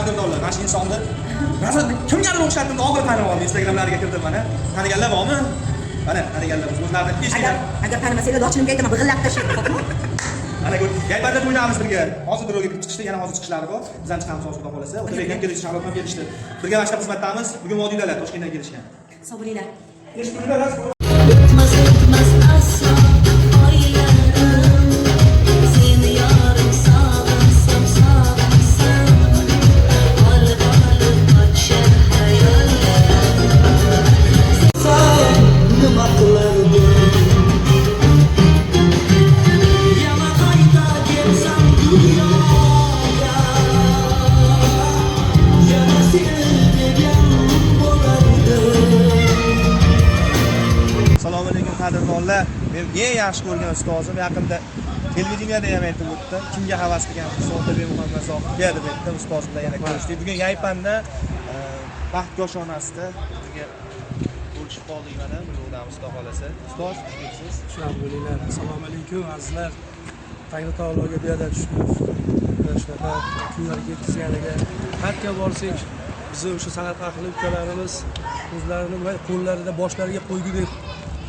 qadrdonlar, mana shu insonni kimgadir o'xshatdim, oxiri tanib oldim, Instagramlariga kirdim mana. Taniganlar bormi? Mana taniganlar o'zlaridan eshitgan. Agar tanimasanglar dochilimga aytaman, big'illab tashlayman, xo'pmi? Ana ko'r, yaypanda to'ynamiz birga. Hozir birga kirib chiqishdi, yana hozir chiqishlari bor. Bizdan chiqamiz hozir xudo xolasa. O'tibek ham kelishdi, Sharbat ham kelishdi. Birga mana shu xizmatdamiz. Bugun vodiydalar Toshkentdan kelishgan. Sog' bo'linglar. Assalomu alaykum qadrdonlar. Men eng yaxshi ko'rgan ustozim yaqinda televideniyada ham aytib o'tdi. Kimga havas qilgan O'tibek Muhammadzohidga deb aytdi. Ustoz bilan yana ko'rishdik. Bugun Yaypanda Baxt koshonasida bizga bo'lishib qoldik mana. Bugunamiz xudo xolasa. Ustoz, xushsiz. Xushlam bo'linglar. Assalomu alaykum azizlar. Tangri taologa beadad shukr. Shunaqa kunlarga yetkazganiga qayerga borsak, bizni o'sha Samarqandlik ukalarimiz o'zlarini qo'llarida boshlariga qo'ygudek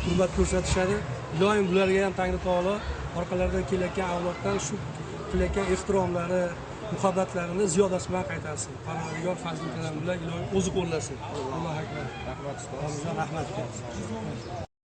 hurmat ko'rsatishadi. Iloyim bularga ham Tangri taolo orqalaridan kelayotgan avloddan shu qilayotgan ehtiromlari, muhabbatlarini ziyodasi bilan qaytarsin. Parvardigor fazl bilan iloyim o'zi qo'llasin. Allohu akbar. Rahmat ustoz. Rahmat.